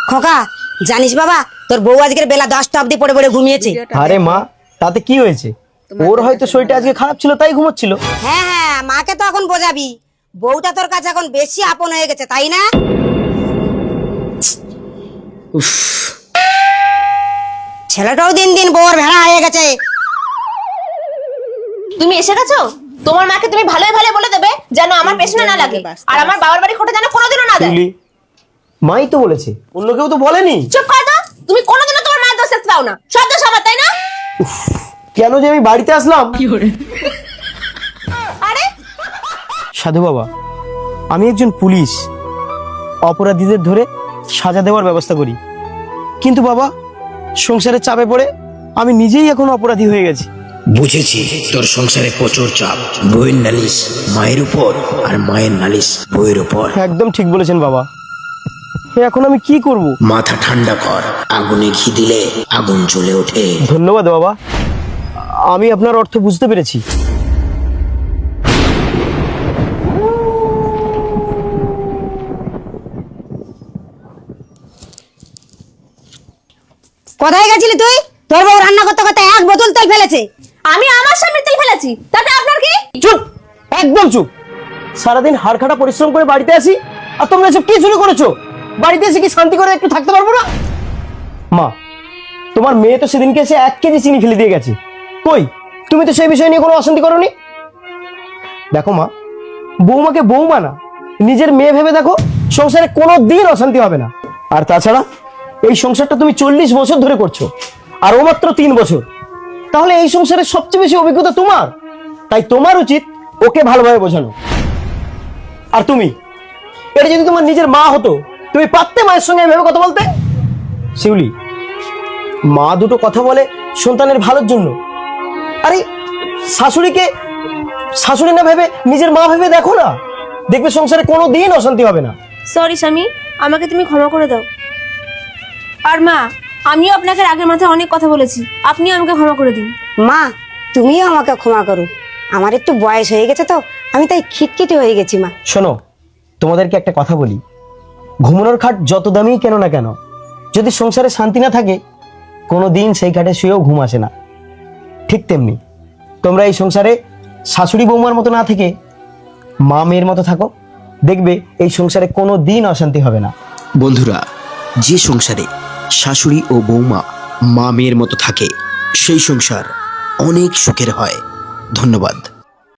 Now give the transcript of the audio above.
খোকা জানিস বাবা, তোর বউ আজকের বেলা 10টা অবধি পড়ে পড়ে ঘুমিয়েছে। আরে মা, তাতে কি হয়েছে? ওর হয়তো শরীরটা আজকে খারাপ ছিল তাই ঘুমোচ্ছিল। হ্যাঁ হ্যাঁ, মাকে তো এখন বোঝাবি, বউটা তোর কাছে এখন বেশি আপন হয়ে গেছে, তাই না? ছেলেটাও দিন দিন বউর ভেড়া হয়ে গেছে। তুমি এসে গেছো? তোমার মাকে তুমি ভালোই ভালো বলে দেবে যেন আমার পেছনে না লাগে, আর আমার বাবার বাড়ি খোটা যেন কোনোদিনও না দেয়। শিউলি, মাই তো বলেছে, অন্য কেউ তো বলেনি। চুপ কর তো, তুমি কোনোদিনও তোমার মায়ের দোষ দেখতে পাও না, সব দোষ আমার, তাই না? কেন যে আমি বাড়িতে আসলাম? আরে সাধু বাবা, আমি একজন পুলিশ, অপরাধীদের ধরে সাজা দেওয়ার ব্যবস্থা করি। কিন্তু বাবা, সংসারের চাপে পড়ে আমি নিজেই এখন অপরাধী হয়ে গেছি। বুঝেছি, তোর সংসারে প্রচুর চাপ, বইয়ের নালিশ মায়ের উপর আর মায়ের নালিশ বইয়ের উপর। একদম ঠিক বলেছেন বাবা, এখন আমি কি করব? মাথা ঠান্ডা কর, আগুনে ঘি দিলে আগুন জ্বলে ওঠে। ধন্যবাদ বাবা, আমি আপনার অর্থ বুঝতে পেরেছি। কোথায় গেছিলি তুই? তোর বউ রান্না করতে করতে 1 বোতল তেল ফেলেছে। আমি আমার সামনে তেল ফেলেছি, তাতে আপনার কি? চুপ, একদম চুপ। সারাদিন হাড়খাটা পরিশ্রম করে বাড়িতে আসি, আর তোমরা এসব কি শুরু করেছো? বাড়িতে এসে কি শান্তি করে একটু থাকতে পারবো না? মা, তোমার মেয়ে তো সেদিনকে এসে 1 কেজি চিনি ফেলে দিয়ে গেছে। কই, তুমি তো সেই বিষয় নিয়ে কোনো অশান্তি করোনি। দেখো মা, বৌমাকে বৌমা না, নিজের মেয়ে ভেবে দেখো, সংসারে কোনো দিন অশান্তি হবে না। আর তাছাড়া এই সংসারটা তুমি 40 বছর ধরে করছো, আর ও মাত্র 3 বছর। তাহলে এই সংসারের সবচেয়ে বেশি অভিজ্ঞতা তোমার, তাই তোমার উচিত ওকে ভালোভাবে বোঝানো। আর তুমি, এটা যদি তোমার নিজের মা হতো, তুমি পারতে মায়ের সঙ্গে এভাবে কথা বলতে? শিউলি, মা দুটো কথা বলে সন্তানের ভালোর জন্য। আরে শাশুড়িকে শাশুড়ি না ভেবে নিজের মা ভেবে দেখো না, দেখবে সংসারে কোনো দিন অশান্তি হবে না। সরি স্বামী, আমাকে তুমি ক্ষমা করে দাও। আর মা, আমিও আপনাকে রাগের মাথায় অনেক কথা বলেছি, আপনিও আমাকে ক্ষমা করে দিন। মা, তুমিও আমাকে ক্ষমা করো, আমার একটু বয়স হয়ে গেছে তো, আমি তাই খিটখিটে হয়ে গেছি। মা শোনো, তোমাদেরকে একটা কথা বলি, ঘুমানোর খাট যত দামি কেন না কেন, যদি সংসারে শান্তি না থাকে, কোনো দিন সেই খাটে শুয়েও ঘুম আসে না। ঠিক তেমনি তোমরা এই সংসারে শাশুড়ি বৌমার মতো না থেকে মা মেয়ের মতো থাকো, দেখবে এই সংসারে কোনো দিন অশান্তি হবে না। বন্ধুরা, যে সংসারে শাশুড়ি ও বৌমা মা মেয়ের মতো থাকে, সেই সংসার অনেক সুখের হয়। ধন্যবাদ।